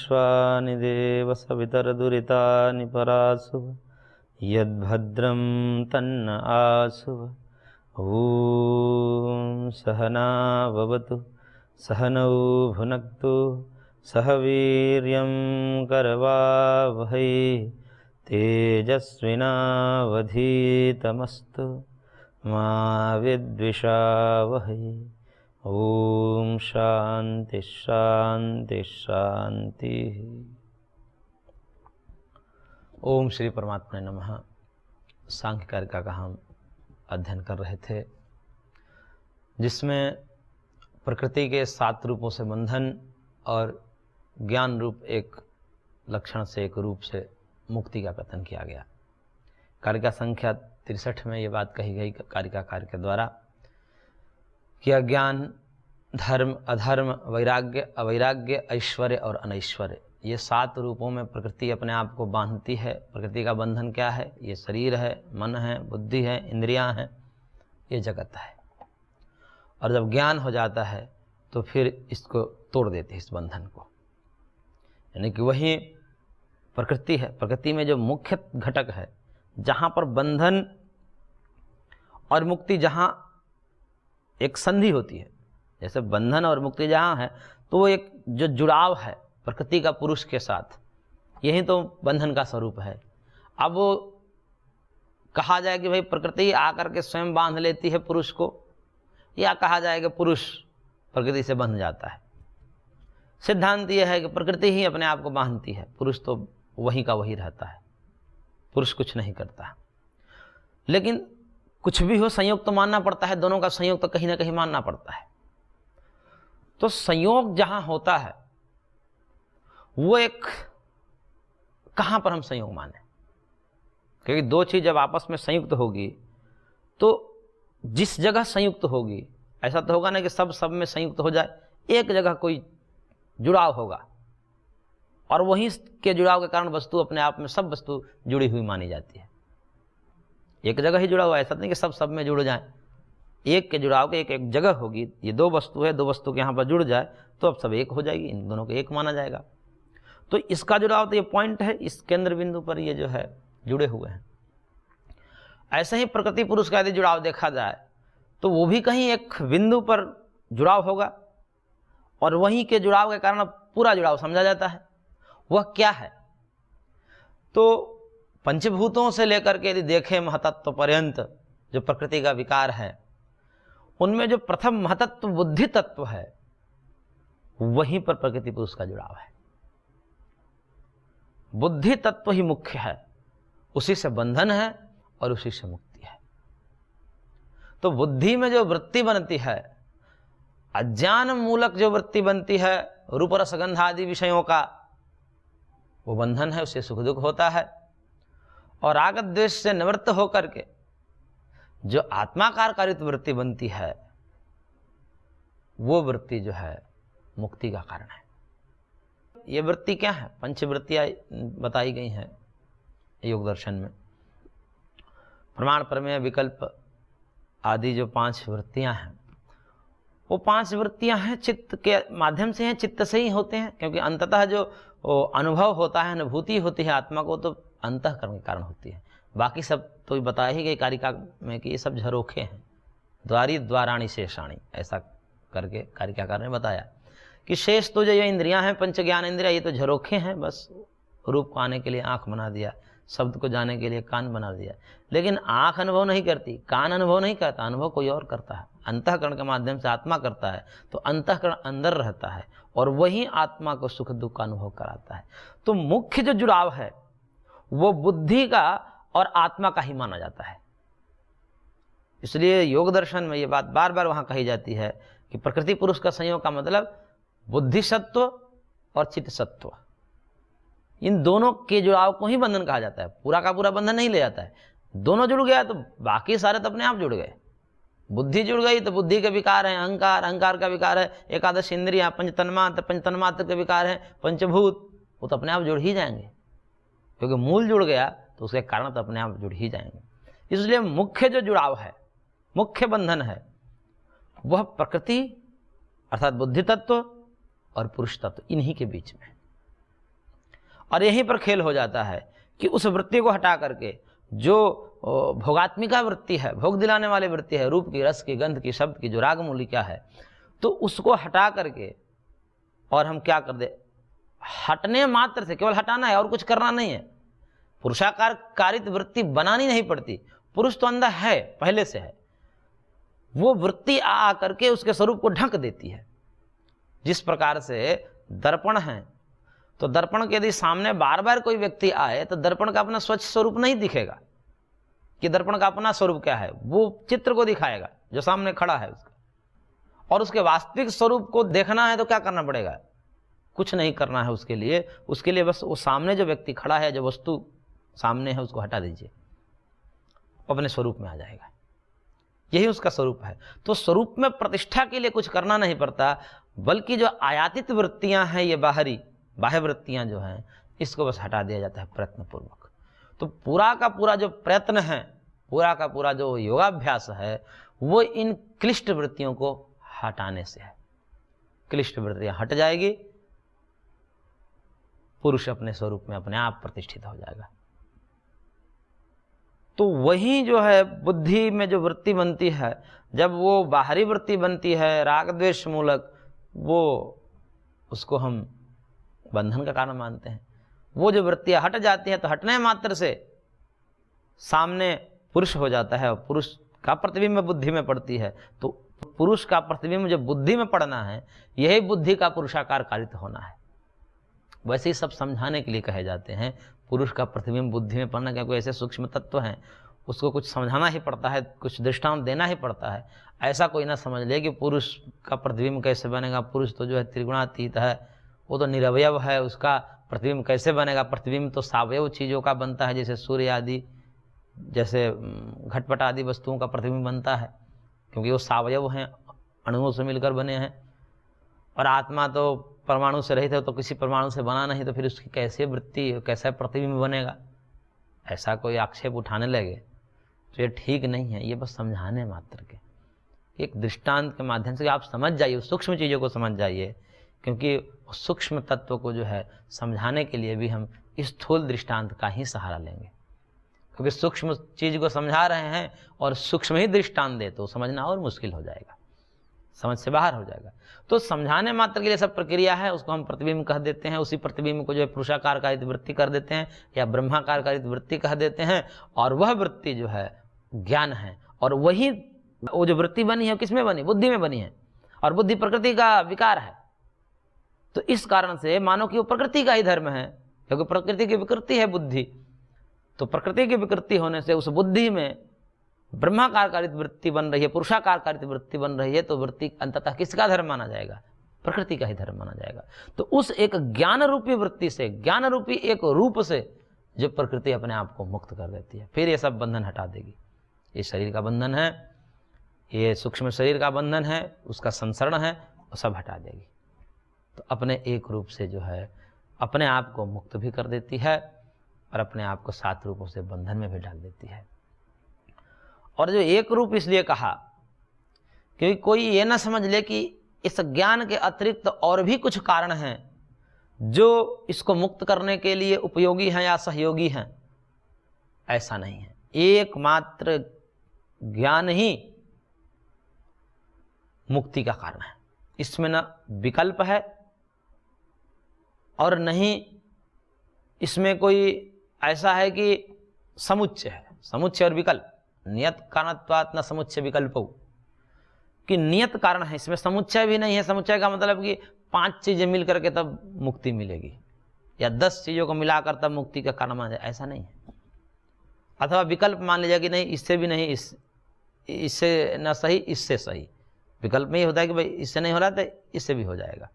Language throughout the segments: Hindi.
विश्वानि देव सवितरदुरितानि परासुव यद्भद्रं तन्न आसुव। ॐ सहना भवतु सहनौ भुनक्तु सह वीर्यं करवावहै तेजस्विनावधीतमस्तु मा विद्विषावहै। ओम शांति शांति शांति। ओम श्री परमात्मा नमः। सांख्य कारिका का हम अध्ययन कर रहे थे, जिसमें प्रकृति के 7 रूपों से बंधन और ज्ञान रूप एक लक्षण से, एक रूप से मुक्ति का कथन किया गया। कारिका संख्या 63 में ये बात कही गई कारिका कार्य के द्वारा कि अज्ञान, धर्म, अधर्म, वैराग्य, अवैराग्य, ऐश्वर्य और अनैश्वर्य, ये 7 रूपों में प्रकृति अपने आप को बांधती है। प्रकृति का बंधन क्या है? ये शरीर है, मन है, बुद्धि है, इंद्रियां हैं, ये जगत है। और जब ज्ञान हो जाता है तो फिर इसको तोड़ देते हैं, इस बंधन को। यानी कि वही प्रकृति है। प्रकृति में जो मुख्य घटक है, जहाँ पर बंधन और मुक्ति, जहाँ एक संधि होती है, जैसे बंधन और मुक्ति जहाँ है, तो वो एक जो जुड़ाव है प्रकृति का पुरुष के साथ, यही तो बंधन का स्वरूप है। अब वो कहा जाए कि भाई प्रकृति आकर के स्वयं बांध लेती है पुरुष को, या कहा जाए कि पुरुष प्रकृति से बंध जाता है। सिद्धांत यह है कि प्रकृति ही अपने आप को बांधती है, पुरुष तो वही का वही रहता है, पुरुष कुछ नहीं करता। लेकिन कुछ भी हो, संयोग तो मानना पड़ता है, दोनों का संयोग तो कहीं ना कहीं मानना पड़ता है। तो संयोग जहां होता है वो एक, कहां पर हम संयोग माने? क्योंकि 2 चीज जब आपस में संयुक्त होगी तो जिस जगह संयुक्त होगी, ऐसा तो होगा ना कि सब में संयुक्त हो जाए। एक जगह कोई जुड़ाव होगा और वहीं के जुड़ाव के कारण वस्तु अपने आप में, सब वस्तु जुड़ी हुई मानी जाती है। एक जगह ही जुड़ा हुआ, ऐसा नहीं कि सब में जुड़ जाए। एक के जुड़ाव के एक जगह होगी। ये 2 वस्तु है, 2 वस्तु के यहाँ पर जुड़ जाए तो अब सब एक हो जाएगी, इन दोनों को एक माना जाएगा। तो इसका जुड़ाव, तो ये पॉइंट है, इस केंद्र बिंदु पर ये जो है जुड़े हुए हैं। ऐसे ही प्रकृति पुरुष का यदि जुड़ाव देखा जाए तो वो भी कहीं एक बिंदु पर जुड़ाव होगा और वहीं के जुड़ाव के कारण पूरा जुड़ाव समझा जाता है। वह क्या है? तो पंचभूतों से लेकर के यदि देखें महतत्व पर्यंत जो प्रकृति का विकार है, उनमें जो प्रथम महतत्व बुद्धि तत्व है, वहीं पर प्रकृति पुरुष का जुड़ाव है। बुद्धि तत्व ही मुख्य है, उसी से बंधन है और उसी से मुक्ति है। तो बुद्धि में जो वृत्ति बनती है, अज्ञान मूलक जो वृत्ति बनती है रूप रसगंध आदि विषयों का, वो बंधन है, उससे सुख दुख होता है। और राग द्वेष से निवृत्त होकर के जो आत्माकार कारित वृत्ति बनती है, वो वृत्ति जो है मुक्ति का कारण है। ये वृत्ति क्या है? पंचवृत्तियां बताई गई हैं योग दर्शन में। प्रमाण, प्रमेय, विकल्प आदि जो 5 वृत्तियां हैं, वो 5 वृत्तियां हैं चित्त के माध्यम से हैं, चित्त से ही होते हैं। क्योंकि अंततः जो अनुभव होता है, अनुभूति होती है आत्मा को, तो अंतःकरण के कारण होती है। बाकी सब तो बता ही गई कारिका में कि ये सब झरोखे हैं, द्वारी द्वाराणी शेषाणी, ऐसा करके कारिकाकार ने बताया कि शेष तो जो ये इंद्रियां हैं, पंच ज्ञान इंद्रिया, ये तो झरोखे हैं। बस रूप को आने के लिए आँख बना दिया, शब्द को जाने के लिए कान बना दिया। लेकिन आँख अनुभव नहीं करती, कान अनुभव नहीं करता, अनुभव कोई और करता है। अंतःकरण के माध्यम से आत्मा करता है, तो अंतःकरण अंदर रहता है और वही आत्मा को सुख दुख का अनुभव कराता है। तो मुख्य जो जुड़ाव है वो बुद्धि का और आत्मा का ही माना जाता है। इसलिए योग दर्शन में ये बात बार बार वहां कही जाती है कि प्रकृति पुरुष का संयोग का मतलब बुद्धि सत्व और चित्त सत्व, इन दोनों के जुड़ाव को ही बंधन कहा जाता है। पूरा का पूरा बंधन नहीं ले जाता है। दोनों जुड़ गया तो बाकी सारे तो अपने आप जुड़ गए। बुद्धि जुड़ गई तो बुद्धि के विकार है, अहंकार, अहंकार का विकार है एकादश इंद्रियां, पंचतन्मात्र, पंचतन्मात्र के विकार है पंचभूत, वो तो अपने आप जुड़ ही जाएंगे। क्योंकि मूल जुड़ गया तो उसके कारण तो अपने आप जुड़ ही जाएंगे। इसलिए मुख्य जो जुड़ाव है, मुख्य बंधन है, वह प्रकृति अर्थात बुद्धि तत्व और पुरुष तत्व, इन्हीं के बीच में। और यहीं पर खेल हो जाता है कि उस वृत्ति को हटा करके जो भोगात्मिका वृत्ति है, भोग दिलाने वाली वृत्ति है, रूप की, रस की, गंध की, शब्द की, जो राग मूलिका है, तो उसको हटा करके और हम क्या कर दे, हटने मात्र से, केवल हटाना है और कुछ करना नहीं है। पुरुषाकार कारित वृत्ति बनानी नहीं पड़ती। पुरुष तो अंदर है, पहले से है, वो वृत्ति आ करके उसके स्वरूप को ढक देती है। जिस प्रकार से दर्पण है, तो दर्पण के यदि सामने बार बार कोई व्यक्ति आए तो दर्पण का अपना स्वच्छ स्वरूप नहीं दिखेगा कि दर्पण का अपना स्वरूप क्या है, वो चित्र को दिखाएगा जो सामने खड़ा है उसका। और उसके वास्तविक स्वरूप को देखना है तो क्या करना पड़ेगा, कुछ नहीं करना है उसके लिए बस वो सामने जो व्यक्ति खड़ा है, जो वस्तु सामने है, उसको हटा दीजिए, अपने स्वरूप में आ जाएगा। यही उसका स्वरूप है। तो स्वरूप में प्रतिष्ठा के लिए कुछ करना नहीं पड़ता, बल्कि जो आयातित वृत्तियां हैं, ये बाह्य वृत्तियां जो हैं, इसको बस हटा दिया जाता है प्रयत्न पूर्वक। तो पूरा का पूरा जो प्रयत्न है, पूरा का पूरा जो योगाभ्यास है, वो इन क्लिष्ट वृत्तियों को हटाने से है। क्लिष्ट वृत्तियां हट जाएगी, पुरुष अपने स्वरूप में अपने आप प्रतिष्ठित हो जाएगा। तो वही जो है बुद्धि में जो वृत्ति बनती है, जब वो बाहरी वृत्ति बनती है राग द्वेष मूलक, वो उसको हम बंधन का कारण मानते हैं। वो जो वृत्तियां हट जाती हैं तो हटने मात्र से सामने पुरुष हो जाता है और पुरुष का प्रतिबिंब बुद्धि में पड़ती है। तो पुरुष का प्रतिबिंब जो बुद्धि में पड़ना है, यही बुद्धि का पुरुषाकार कारित होना है। वैसे ही सब समझाने के लिए कहे जाते हैं, पुरुष का प्रतिबिंब बुद्धि में पड़ना, क्योंकि ऐसे सूक्ष्म तत्व हैं, उसको कुछ समझाना ही पड़ता है, कुछ दृष्टांत देना ही पड़ता है। ऐसा कोई ना समझ ले कि पुरुष का प्रतिबिंब कैसे बनेगा, पुरुष तो जो है त्रिगुणातीत है, वो तो निरवयव है, उसका प्रतिबिंब कैसे बनेगा। प्रतिबिंब तो सावयव चीज़ों का बनता है, जैसे सूर्य आदि, जैसे घटपट आदि वस्तुओं का प्रतिबिंब बनता है, क्योंकि वो सावयव हैं, अणुओं से मिलकर बने हैं। और आत्मा तो परमाणु से रहित है, तो किसी परमाणु से बना नहीं, तो फिर उसकी कैसे वृत्ति, कैसा प्रतिबिंब बनेगा। ऐसा कोई आक्षेप उठाने लगे तो ये ठीक नहीं है। ये बस समझाने मात्र के, एक दृष्टांत के माध्यम से आप समझ जाइए, सूक्ष्म चीज़ों को समझ जाइए, क्योंकि सूक्ष्म तत्व को जो है समझाने के लिए भी हम स्थूल दृष्टांत का ही सहारा लेंगे। क्योंकि सूक्ष्म चीज़ को समझा रहे हैं और सूक्ष्म ही दृष्टांत दे तो समझना और मुश्किल हो जाएगा, समझ से बाहर हो जाएगा। तो समझाने मात्र के लिए सब प्रक्रिया है, उसको हम प्रतिबिंब कह देते हैं। उसी प्रतिबिंब को जो है पुरुषाकार कारित वृत्ति कर देते हैं या ब्रह्माकार कारित वृत्ति कह देते हैं। और वह वृत्ति जो है ज्ञान है, और वही वो जो वृत्ति बनी है किसमें बनी, बुद्धि में बनी है, और बुद्धि प्रकृति का विकार है। तो इस कारण से मानो कि वो प्रकृति का ही धर्म है, क्योंकि प्रकृति की विकृति है बुद्धि। तो प्रकृति की विकृति होने से उस बुद्धि में ब्रह्माकार कारित वृत्ति बन रही है, पुरुषाकार कारित वृत्ति बन रही है, तो वृत्ति अंततः किसका धर्म माना जाएगा, प्रकृति का ही धर्म माना जाएगा। तो उस एक ज्ञान रूपी वृत्ति से, ज्ञान रूपी एक रूप से जो प्रकृति अपने आप को मुक्त कर देती है, फिर ये सब बंधन हटा देगी। ये शरीर का बंधन है, ये सूक्ष्म शरीर का बंधन है, उसका संसरण है, वो सब हटा देगी। तो अपने एक रूप से जो है अपने आप को मुक्त भी कर देती है और अपने आप को 7 रूपों से बंधन में भी डाल देती है। और जो एक रूप इसलिए कहा क्योंकि कोई ये ना समझ ले कि इस ज्ञान के अतिरिक्त और भी कुछ कारण हैं जो इसको मुक्त करने के लिए उपयोगी हैं या सहयोगी हैं। ऐसा नहीं है, एकमात्र ज्ञान ही मुक्ति का कारण है। इसमें न विकल्प है और नहीं इसमें कोई ऐसा है कि समुच्चय है। समुच्चय और विकल्प, नियत कारणत्वात् न समुच्चय विकल्पौ, कि नियत कारण है, इसमें समुच्चय भी नहीं है। समुच्चय का मतलब कि 5 चीजें मिल करके तब मुक्ति मिलेगी, या 10 चीजों को मिलाकर तब मुक्ति का कारण माना जाए, ऐसा नहीं है। अथवा विकल्प मान लीजिए कि नहीं, इससे भी नहीं, इससे न सही, इससे सही। विकल्प में ये होता है कि भाई इससे नहीं हो रहा तो इससे भी हो जाएगा।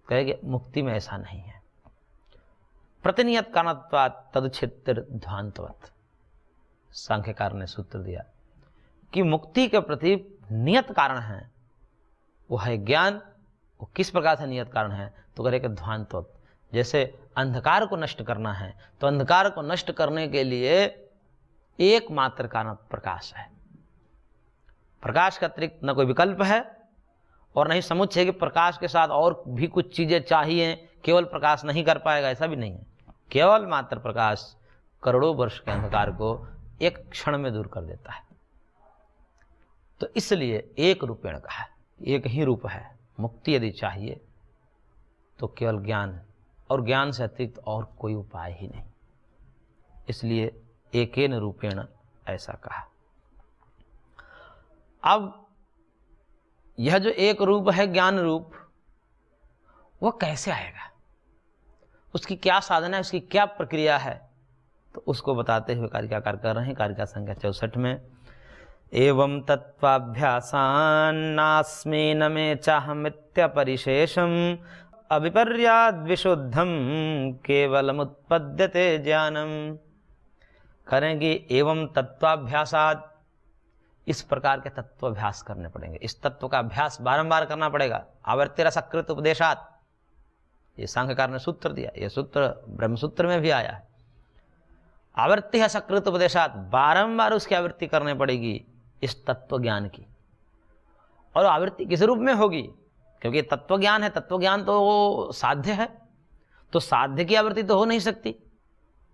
कहेंगे मुक्ति में ऐसा नहीं है। प्रतिनियत कारणत्वात् तदुच्छेत्तिर ध्वान्तवत्, सांख्यकार ने सूत्र दिया कि मुक्ति के प्रति नियत कारण है, वो है ज्ञान। वो किस प्रकार से नियत कारण है, तो कह रहे कि ध्वान्तवत्, जैसे अंधकार को नष्ट करना है तो अंधकार को नष्ट करने के लिए एकमात्र कारण प्रकाश है। प्रकाश का अतिरिक्त न कोई विकल्प है और नहीं समुच्चय कि प्रकाश के साथ और भी कुछ चीजें चाहिए, केवल प्रकाश नहीं कर पाएगा, ऐसा भी नहीं है। केवल मात्र प्रकाश करोड़ों वर्ष के अंधकार को एक क्षण में दूर कर देता है। तो इसलिए एक रूपेण कहा, एक ही रूप है। मुक्ति यदि चाहिए तो केवल ज्ञान, और ज्ञान से अतिरिक्त और कोई उपाय ही नहीं, इसलिए एकेन रूपेण ऐसा कहा। अब यह जो एक रूप है ज्ञान रूप, वह कैसे आएगा, उसकी क्या साधना है, उसकी क्या प्रक्रिया है, तो उसको बताते हुए कारिकाकार कर रहे हैं। कारिका संख्या 64 में एवं तत्वाभ्यासान्नास्मि न मे चाहमित्यपरिशेषम् अविपर्याद् विशुद्धम केवलमुत्पद्यते ज्ञानम। करेंगे एवं तत्वाभ्यासात्, इस प्रकार के तत्वाभ्यास करने पड़ेंगे। इस तत्व का अभ्यास बारंबार करना पड़ेगा। आवर्तिरसकृत उपदेशात्, ये सांख्यकार ने सूत्र दिया, ये सूत्र ब्रह्मसूत्र में भी आया है। आवर्ति है सकृत उपदेशात, बारंबार उसकी आवृत्ति करने पड़ेगी इस तत्व ज्ञान की। और आवृत्ति किस रूप में होगी, क्योंकि तत्व ज्ञान है, तत्व ज्ञान तो साध्य है, तो साध्य की आवृत्ति तो हो नहीं सकती,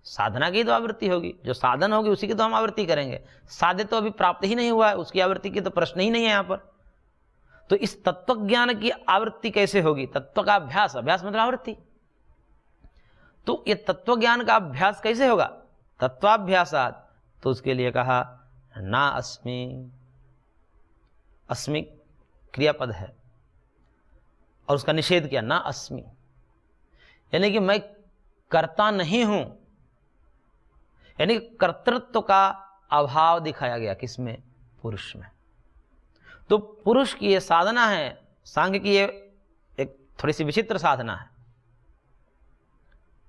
साधना की तो आवृत्ति होगी। जो साधन होगी उसी की तो हम आवृत्ति करेंगे। साध्य तो अभी प्राप्त ही नहीं हुआ है, उसकी आवृत्ति की तो प्रश्न ही नहीं है यहाँ पर। तो इस तत्व ज्ञान की आवृत्ति कैसे होगी, तत्व का अभ्यास, अभ्यास मतलब आवृत्ति। तो ये तत्व ज्ञान का अभ्यास कैसे होगा, तत्वाभ्यासात, तो उसके लिए कहा ना अस्मि, अस्मि क्रियापद है और उसका निषेध किया, ना अस्मि, यानी कि मैं कर्ता नहीं हूं, यानी कर्तृत्व का अभाव दिखाया गया किसमें, पुरुष में। तो पुरुष की ये साधना है, सांख्य की ये एक थोड़ी सी विचित्र साधना है।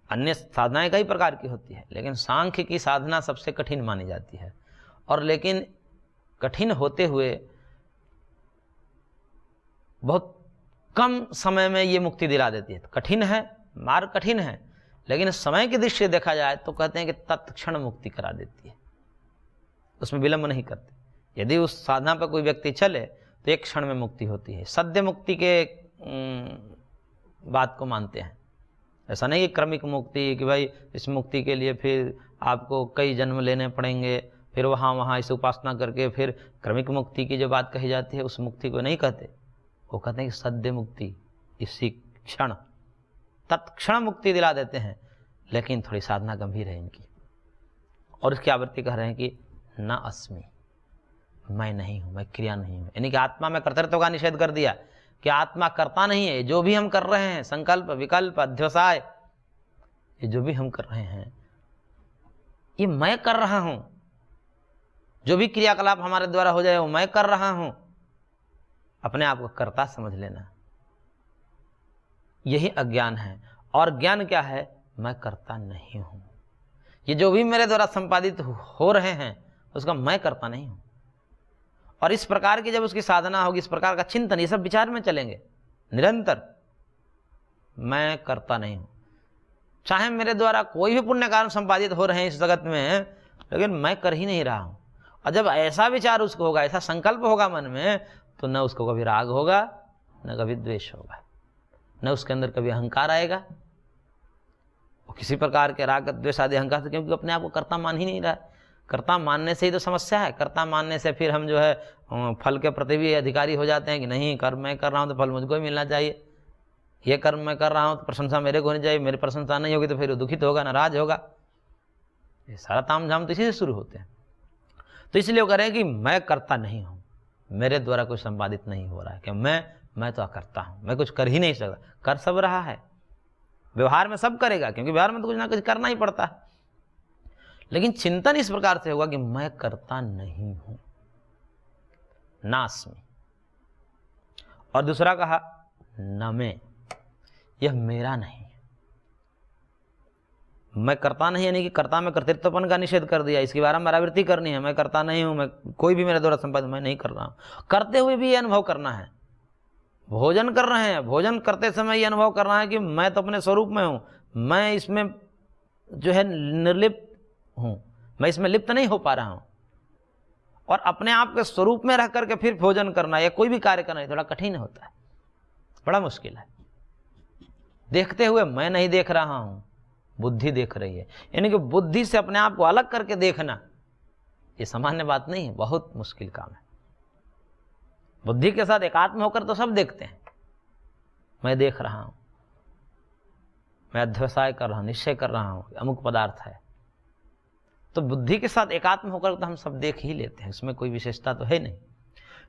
अन्य साधनाएं कई प्रकार की होती है, लेकिन सांख्य की साधना सबसे कठिन मानी जाती है। और लेकिन कठिन होते हुए बहुत कम समय में ये मुक्ति दिला देती है। तो कठिन है, मार्ग कठिन है, लेकिन समय की दृष्टि से देखा जाए तो कहते हैं कि तत्क्षण मुक्ति करा देती है, उसमें विलंब नहीं करते। यदि उस साधना पर कोई व्यक्ति चले तो एक क्षण में मुक्ति होती है। सद्य मुक्ति के बात को मानते हैं। ऐसा नहीं कि क्रमिक मुक्ति, कि भाई इस मुक्ति के लिए फिर आपको कई जन्म लेने पड़ेंगे, फिर वहाँ इस उपासना करके फिर क्रमिक मुक्ति की जो बात कही जाती है उस मुक्ति को नहीं कहते। वो कहते हैं कि सद्य मुक्ति, इसी क्षण तत्क्षण मुक्ति दिला देते हैं, लेकिन थोड़ी साधना गंभीर है इनकी। और इसकी आवृत्ति कह रहे हैं कि न अस्मि, मैं नहीं हूँ, मैं क्रिया नहीं हूँ, यानी कि आत्मा में कर्तृत्व का निषेध कर दिया कि आत्मा करता नहीं है। जो भी हम कर रहे हैं, संकल्प, विकल्प, अध्यवसाय, ये जो भी हम कर रहे हैं ये मैं कर रहा हूं। जो भी क्रियाकलाप हमारे द्वारा हो जाए वो मैं कर रहा हूं। अपने आप को कर्ता समझ लेना, यही अज्ञान है। और ज्ञान क्या है, मैं करता नहीं हूं। ये जो भी मेरे द्वारा संपादित हो रहे हैं उसका मैं करता नहीं हूं। और इस प्रकार की जब उसकी साधना होगी, इस प्रकार का चिंतन, ये सब विचार में चलेंगे निरंतर, मैं करता नहीं हूं। चाहे मेरे द्वारा कोई भी पुण्य कार्य संपादित हो रहे हैं इस जगत में, लेकिन मैं कर ही नहीं रहा हूं। और जब ऐसा विचार उसको होगा, ऐसा संकल्प होगा मन में, तो न उसको कभी राग होगा, न कभी द्वेष होगा, न उसके अंदर कभी अहंकार आएगा। वो किसी प्रकार के राग द्वेष आदि अहंकार से, क्योंकि अपने आप को कर्ता मान ही नहीं रहा है। कर्ता मानने से ही तो समस्या है। कर्ता मानने से फिर हम जो है फल के प्रति भी अधिकारी हो जाते हैं कि नहीं, कर्म मैं कर रहा हूँ तो फल मुझको ही मिलना चाहिए, ये कर्म मैं कर रहा हूँ तो प्रशंसा मेरे को होनी चाहिए, मेरी प्रशंसा नहीं होगी तो फिर दुखित होगा, नाराज होगा। ये सारा ताम झाम तो इसी से शुरू होते हैं। तो इसलिए वो कह रहे हैं कि मैं करता नहीं हूँ, मेरे द्वारा कुछ संपादित नहीं हो रहा है, कि मैं तो अकर्ता हूँ, मैं कुछ कर ही नहीं सकता। कर सब रहा है, व्यवहार में सब करेगा, क्योंकि व्यवहार में तो कुछ ना कुछ करना ही पड़ता है। लेकिन चिंतन इस प्रकार से होगा कि मैं करता नहीं हूं, नास्मि। और दूसरा कहा न मैं, यह मेरा नहीं है। मैं करता नहीं, यानी कि कर्ता में कर्तृत्वपन का निषेध कर दिया। इसकी बारंबार आवृत्ति करनी है, मैं करता नहीं हूं, मैं कोई भी मेरे द्वारा संपादित मैं नहीं कर रहा हूं। करते हुए भी ये अनुभव करना है। भोजन कर रहे हैं, भोजन करते समय ये अनुभव करना है कि मैं तो अपने स्वरूप में हूं, मैं इसमें जो है निर्लिप्त हूं, मैं इसमें लिप्त नहीं हो पा रहा हूं। और अपने आप के स्वरूप में रह करके फिर भोजन करना या कोई भी कार्य करना थोड़ा कठिन होता है, बड़ा मुश्किल है। देखते हुए मैं नहीं देख रहा हूं, बुद्धि देख रही है। यानी कि बुद्धि से अपने आप को अलग करके देखना ये सामान्य बात नहीं है, बहुत मुश्किल काम है। बुद्धि के साथ एकात्म होकर तो सब देखते हैं, मैं देख रहा हूं, मैं अध्यवसाय कर रहा हूं, निश्चय कर रहा हूं अमुक पदार्थ है, तो बुद्धि के साथ एकात्म होकर तो हम सब देख ही लेते हैं, इसमें कोई विशेषता तो है नहीं।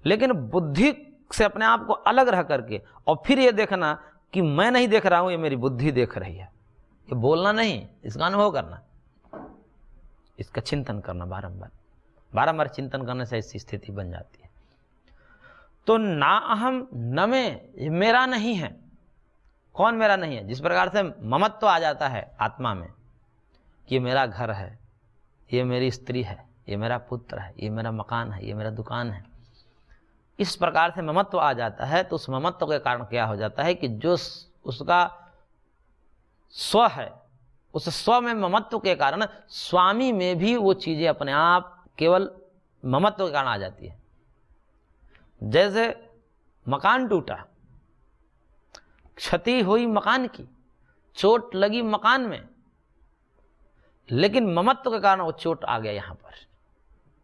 लेकिन बुद्धि से अपने आप को अलग रह करके और फिर ये देखना कि मैं नहीं देख रहा हूं, ये मेरी बुद्धि देख रही है, ये बोलना नहीं, इसका अनुभव करना, इसका चिंतन करना, बारंबार बारंबार चिंतन करने से ऐसी स्थिति बन जाती है। तो ना अहम न में, ये मेरा नहीं है। कौन मेरा नहीं है? जिस प्रकार से ममत्व तो आ जाता है आत्मा में कि ये मेरा घर है, ये मेरी स्त्री है, ये मेरा पुत्र है, ये मेरा मकान है, ये मेरा दुकान है, इस प्रकार से ममत्व आ जाता है। तो उस ममत्व के कारण क्या हो जाता है कि जो उसका स्व है, उस स्व में ममत्व के कारण स्वामी में भी वो चीजें अपने आप केवल ममत्व के कारण आ जाती है। जैसे मकान टूटा, क्षति हुई मकान की, चोट लगी मकान में, लेकिन ममत्व के कारण वो चोट आ गया यहां पर,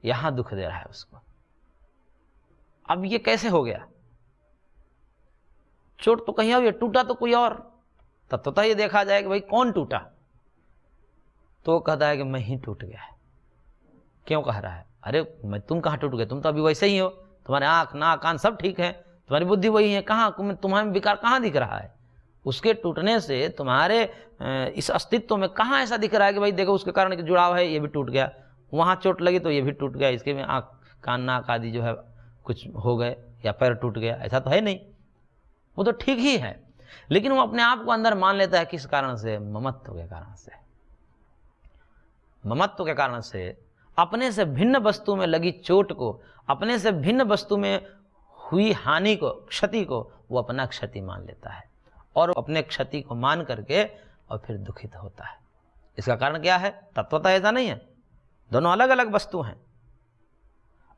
यहां दुख दे रहा है उसको। अब ये कैसे हो गया? चोट तो कहीं और, टूटा तो कोई और, तब तो ये देखा जाए कि भाई कौन टूटा, तो वो कहता है कि मैं ही टूट गया है। क्यों कह रहा है? अरे मैं, तुम कहाँ टूट गए? तुम तो अभी वैसे ही हो, तुम्हारे आंख नाक कान सब ठीक है, तुम्हारी बुद्धि वही है, कहाँ तुम्हारे विकार कहाँ दिख रहा है? उसके टूटने से तुम्हारे इस अस्तित्व में कहाँ ऐसा दिख रहा है कि भाई देखो उसके कारण जुड़ाव है, ये भी टूट गया, वहां चोट लगी तो ये भी टूट गया, इसके में आंख कान नाक आदि जो है कुछ हो गए, या पैर टूट गया, ऐसा तो है नहीं, वो तो ठीक ही है। लेकिन वो अपने आप को अंदर मान लेता है, किस कारण से? ममत्व के कारण से। ममत्व के कारण से अपने से भिन्न वस्तु में लगी चोट को, अपने से भिन्न वस्तु में हुई हानि को, क्षति को वो अपना क्षति मान लेता है, और अपने क्षति को मान करके और फिर दुखित होता है। इसका कारण क्या है? तत्वतः ऐसा नहीं है, दोनों अलग अलग वस्तु हैं।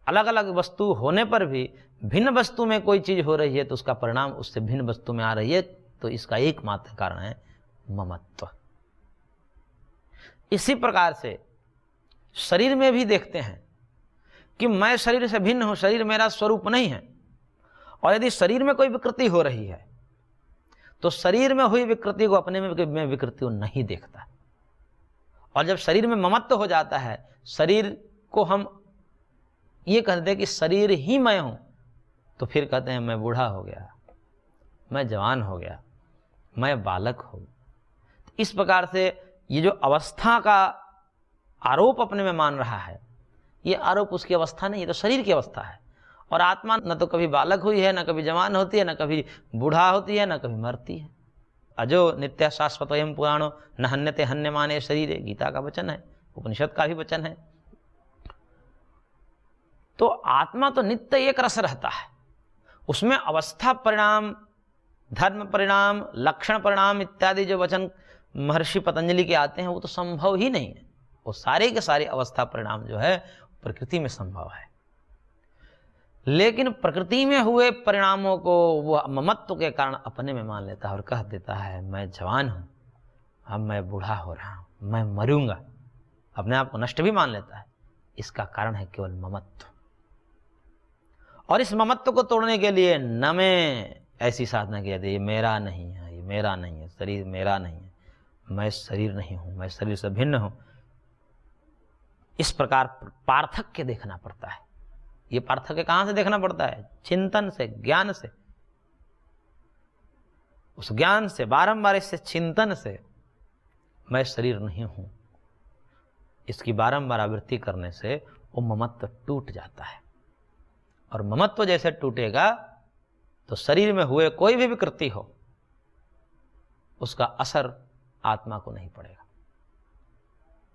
अलग अलग वस्तु होने पर भी भिन्न वस्तु में कोई चीज हो रही है तो उसका परिणाम उससे भिन्न वस्तु में आ रही है, तो इसका एकमात्र कारण है ममत्व। इसी प्रकार से शरीर में भी देखते हैं कि मैं शरीर से भिन्न हूं, शरीर मेरा स्वरूप नहीं है। और यदि शरीर में कोई विकृति हो रही है तो शरीर में हुई विकृति को अपने में विकृति को नहीं देखता। और जब शरीर में ममत्व हो जाता है, शरीर को हम ये कहते हैं कि शरीर ही मैं हूं, तो फिर कहते हैं मैं बूढ़ा हो गया, मैं जवान हो गया, मैं बालक हूं। इस प्रकार से ये जो अवस्था का आरोप अपने में मान रहा है, ये आरोप उसकी अवस्था नहीं, ये तो शरीर की अवस्था है। और आत्मा न तो कभी बालक हुई है, न कभी जवान होती है, न कभी बूढ़ा होती है, न कभी मरती है। अजो नित्य शाश्वतोयम पुराणो न हन्यते हन्यमाने शरीरे, गीता का वचन है, उपनिषद का भी वचन है। तो आत्मा तो नित्य एक रस रहता है, उसमें अवस्था परिणाम, धर्म परिणाम, लक्षण परिणाम इत्यादि जो वचन महर्षि पतंजलि के आते हैं वो तो संभव ही नहीं है। वो सारे के सारे अवस्था परिणाम जो है प्रकृति में संभव है। लेकिन प्रकृति में हुए परिणामों को वो ममत्व के कारण अपने में मान लेता है और कह देता है मैं जवान हूं, अब मैं बूढ़ा हो रहा हूं, मैं मरूंगा, अपने आप को नष्ट भी मान लेता है। इसका कारण है केवल ममत्व। और इस ममत्व को तोड़ने के लिए न में ऐसी साधना की जाती है, ये मेरा नहीं है, ये मेरा नहीं है, शरीर मेरा नहीं है, मैं शरीर नहीं हूं, मैं शरीर से भिन्न हूं। इस प्रकार पार्थक्य देखना पड़ता है। ये पार्थक्य कहां से देखना पड़ता है? चिंतन से, ज्ञान से। उस ज्ञान से, बारंबार इससे चिंतन से मैं शरीर नहीं हूं, इसकी बारंबार आवृत्ति करने से वो ममत्व टूट जाता है। और ममत्व जैसे टूटेगा तो शरीर में हुए कोई भी विकृति हो उसका असर आत्मा को नहीं पड़ेगा।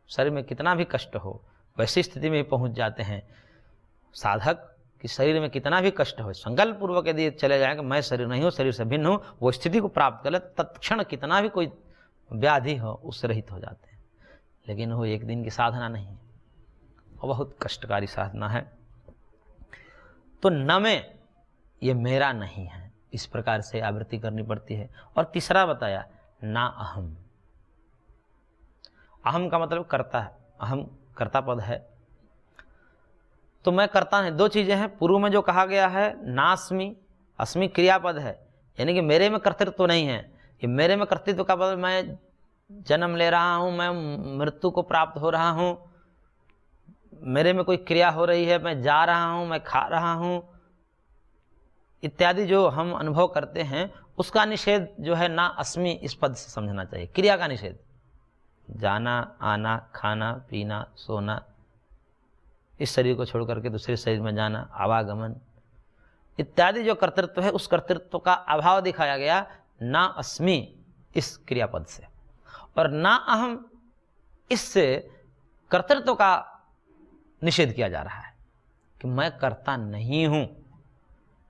शरीर में कितना भी कष्ट हो, वैसी स्थिति में पहुंच जाते हैं साधक कि शरीर में कितना भी कष्ट हो, संकल्प पूर्वक यदि चले जाएंगे मैं शरीर नहीं हूं, शरीर से भिन्न हूं, वो स्थिति को प्राप्त कर ले, तत्क्षण कितना भी कोई व्याधि हो उससे रहित हो जाते हैं। लेकिन वो एक दिन की साधना नहीं है, वो बहुत कष्टकारी साधना है। तो न में ये मेरा नहीं है, इस प्रकार से आवृत्ति करनी पड़ती है। और तीसरा बताया ना अहम, अहम का मतलब करता है, अहम कर्ता पद है, तो मैं करता नहीं। दो चीजें हैं, पूर्व में जो कहा गया है नास्मि, अस्मि क्रियापद है, यानी कि मेरे में कर्तृत्व तो नहीं है। ये मेरे में कर्तृत्व का पद, मैं जन्म ले रहा हूं, मैं मृत्यु को प्राप्त हो रहा हूं, मेरे में कोई क्रिया हो रही है, मैं जा रहा हूं, मैं खा रहा हूं, इत्यादि जो हम अनुभव करते हैं उसका निषेध जो है ना अस्मि इस पद से समझना चाहिए। क्रिया का निषेध, जाना, आना, खाना, पीना, सोना, इस शरीर को छोड़ करके दूसरे शरीर में जाना, आवागमन इत्यादि जो कर्तृत्व है उस कर्तृत्व का अभाव दिखाया गया ना अस्मि इस क्रियापद से। और ना अहम, इससे कर्तृत्व का निषेध किया जा रहा है कि मैं कर्ता नहीं हूं,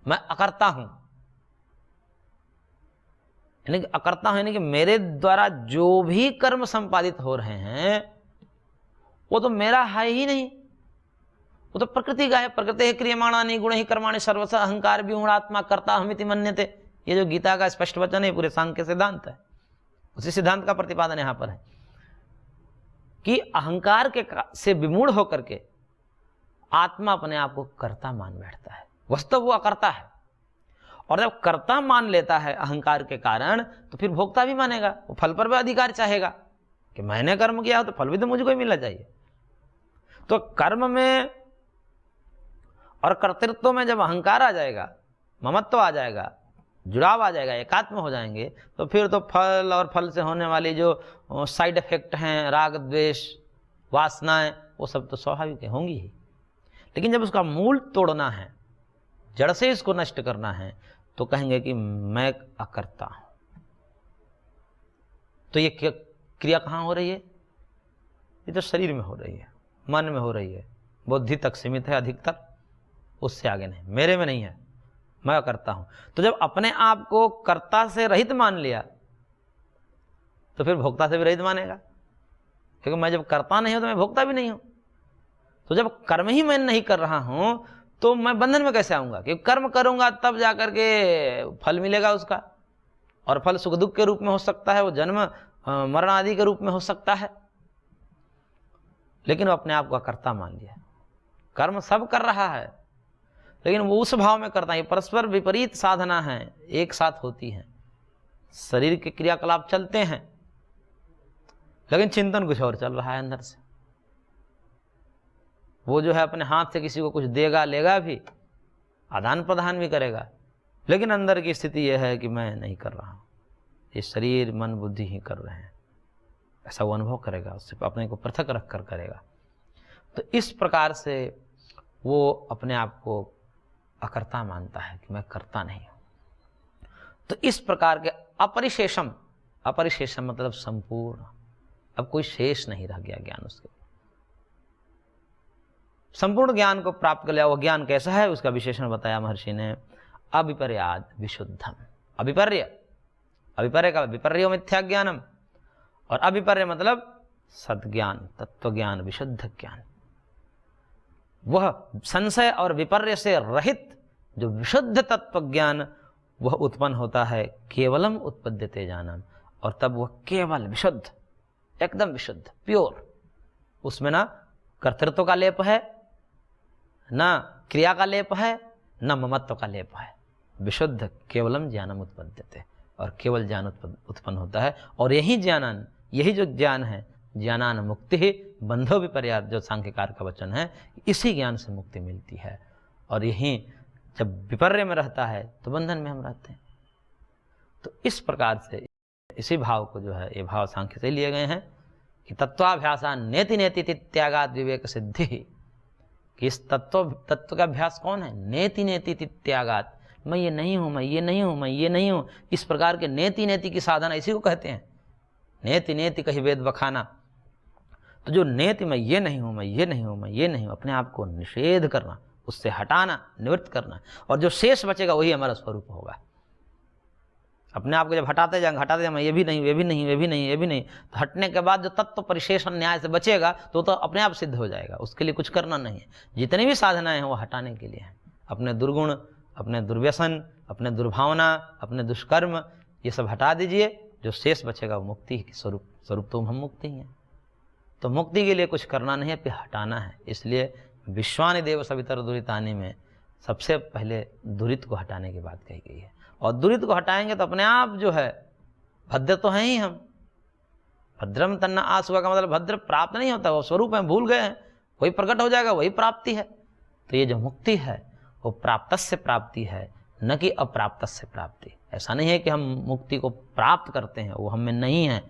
मैं अकर्ता हूं। यानी कि अकर्ता हूं यानी कि मेरे द्वारा जो भी कर्म संपादित हो रहे हैं वो तो मेरा है ही नहीं, वो तो प्रकृति का है। प्रकृति क्रियमाणानि गुण ही कर्माणि सर्वश अहंकार विगुणात्मा कर्ता अहमिति मन्यते, ये जो गीता का स्पष्ट वचन है, पूरे सांख्य सिद्धांत है, उसी सिद्धांत का प्रतिपादन यहां पर है कि अहंकार के से विमूढ़ होकर के आत्मा अपने आप को कर्ता मान बैठता है, वस्तु वो अकर्ता है। और जब कर्ता मान लेता है अहंकार के कारण, तो फिर भोक्ता भी मानेगा, वो फल पर भी अधिकार चाहेगा कि मैंने कर्म किया हो तो फल भी तो मुझको ही मिलना चाहिए। तो कर्म में और कर्तृत्व में जब अहंकार आ जाएगा, ममत्व आ जाएगा, जुड़ाव आ जाएगा, एकात्म हो जाएंगे, तो फिर तो फल और फल से होने वाली जो साइड इफेक्ट हैं, राग द्वेष वासनाएं, वो सब तो स्वाभाविक होंगी ही। लेकिन जब उसका मूल तोड़ना है, जड़ से इसको नष्ट करना है, तो कहेंगे कि मैं अकर्ता हूं। तो ये क्रिया कहाँ हो रही है? ये तो शरीर में हो रही है, मन में हो रही है, बुद्धि तक सीमित है अधिकतर, उससे आगे नहीं, मेरे में नहीं है, मैं करता हूं। तो जब अपने आप को कर्ता से रहित मान लिया तो फिर भोक्ता से भी रहित मानेगा, क्योंकि मैं जब करता नहीं हूं तो मैं भोक्ता भी नहीं हूं। तो जब कर्म ही मैं नहीं कर रहा हूं तो मैं बंधन में कैसे आऊंगा? क्योंकि कर्म करूंगा तब जाकर के फल मिलेगा उसका, और फल सुख दुख के रूप में हो सकता है, वो जन्म मरण आदि के रूप में हो सकता है। लेकिन वो अपने आप को कर्ता मान लिया, कर्म सब कर रहा है लेकिन वो उस भाव में करता है। परस्पर विपरीत साधना है, एक साथ होती हैं, शरीर के क्रियाकलाप चलते हैं लेकिन चिंतन कुछ और चल रहा है अंदर से। वो जो है अपने हाथ से किसी को कुछ देगा लेगा भी, आदान प्रदान भी करेगा, लेकिन अंदर की स्थिति यह है कि मैं नहीं कर रहा हूं, ये शरीर मन बुद्धि ही कर रहे हैं, ऐसा वो अनुभव करेगा, उससे अपने को पृथक रख कर करेगा। तो इस प्रकार से वो अपने आप को अकर्ता मानता है कि मैं करता नहीं हूं। तो इस प्रकार के अपरिशेषम, अपरिशेषम मतलब संपूर्ण, अब कोई शेष नहीं रह गया ज्ञान उसके। संपूर्ण ज्ञान को प्राप्त कर लिया। वो ज्ञान कैसा है उसका विशेषण बताया महर्षि ने, अविपर्याद विशुद्धम। अविपर्य, अविपर्य का विपर्यो मिथ्या ज्ञानम, और अविपर्य मतलब सद्ज्ञान, तत्व ज्ञान, विशुद्ध ज्ञान। वह संशय और विपर्य से रहित जो विशुद्ध तत्व ज्ञान, वह उत्पन्न होता है केवलम उत्पद्यते जानम, और तब वह केवल विशुद्ध, एकदम विशुद्ध, प्योर, उसमें ना कर्तृत्व का लेप है, ना क्रिया का लेप है, ना ममत्व का लेप है, विशुद्ध केवलम ज्ञानम उत्पद्यते, और केवल ज्ञान उत्पन्न होता है। और यही ज्ञानन, यही जो ज्ञान है, ज्ञानान मुक्ति ही बंधो विपर्याद, जो सांख्यकार का वचन है, इसी ज्ञान से मुक्ति मिलती है। और यही जब विपर्य में रहता है तो बंधन में हम रहते हैं। तो इस प्रकार से इसी भाव को जो है, ये भाव सांख्य से लिए गए हैं कि तत्वाभ्यासान नेति नेति त्यागाद विवेक सिद्धि, कि इस तत्व का अभ्यास कौन है? नेति नेति त्यागात, मैं ये नहीं हूं, मैं ये नहीं हूं, मैं ये नहीं हूं, इस प्रकार के नेति नेति की साधना इसी को कहते हैं। नेति नेति कही वेद बखाना। तो जो नेति, मैं ये नहीं हूं, मैं ये नहीं हूं, मैं ये नहीं हूं, अपने आप को निषेध करना, उससे हटाना, निवृत्त करना, और जो शेष बचेगा वही हमारा स्वरूप होगा। अपने आप को जब हटाते जाएंगे, मैं ये भी नहीं, ये भी नहीं, ये भी नहीं, ये भी नहीं, तो हटने के बाद जो तत्व परिशेषण न्याय से बचेगा तो अपने आप सिद्ध हो जाएगा। उसके लिए कुछ करना नहीं है। जितनी भी साधनाएं हैं वो हटाने के लिए हैं। अपने दुर्गुण, अपने दुर्व्यसन, अपने दुर्भावना, अपने दुष्कर्म, ये सब हटा दीजिए, जो शेष बचेगा वो मुक्ति की स्वरूप तो हम मुक्ति ही हैं। तो मुक्ति के लिए कुछ करना नहीं है, फिर हटाना है। इसलिए विश्वानि देव सवितर दुरितानि में सबसे पहले दुरित को हटाने की बात कही गई है। और दुरित को हटाएंगे तो अपने आप जो है भद्र तो हैं ही हम। भद्रम तन्ना आसुआ का मतलब भद्र प्राप्त नहीं होता, वो स्वरूप है, भूल गए हैं, वही प्रकट हो जाएगा, वही प्राप्ति है। तो ये जो मुक्ति है वो प्राप्तस्य प्राप्ति है, न कि अप्राप्तस्य प्राप्ति। ऐसा नहीं है कि हम मुक्ति को प्राप्त करते हैं, वो हम में नहीं है।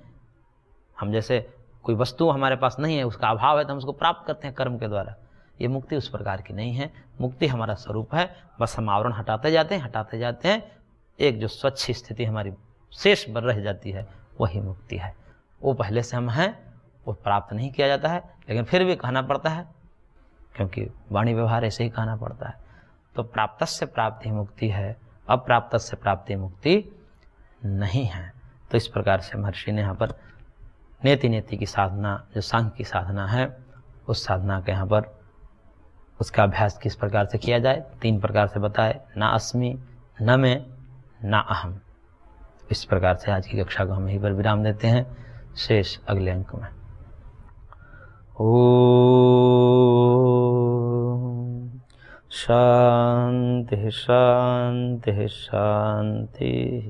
हम जैसे कोई वस्तु हमारे पास नहीं है, उसका अभाव है तो हम उसको प्राप्त करते हैं कर्म के द्वारा। ये मुक्ति उस प्रकार की नहीं है। मुक्ति हमारा स्वरूप है, बस हम आवरण हटाते जाते हैं, एक जो स्वच्छ स्थिति हमारी शेष बन रह जाती है, वही मुक्ति है। वो पहले से हम हैं, वो प्राप्त नहीं किया जाता है, लेकिन फिर भी कहना पड़ता है, क्योंकि वाणी व्यवहार ऐसे ही कहना पड़ता है। तो प्राप्तस्य प्राप्ति मुक्ति है, अप्राप्तस्य प्राप्ति मुक्ति नहीं है। तो इस प्रकार से महर्षि ने यहाँ पर नेति नेति की साधना, जो सांख्य की साधना है, उस साधना के यहाँ पर उसका अभ्यास किस प्रकार से किया जाए 3 प्रकार से बताए। ना अस्मि, न मैं, ना अहम। इस प्रकार से आज की कक्षा को हम यहीं पर विराम देते हैं। शेष अगले अंक में। ओम शांति शांति शांति।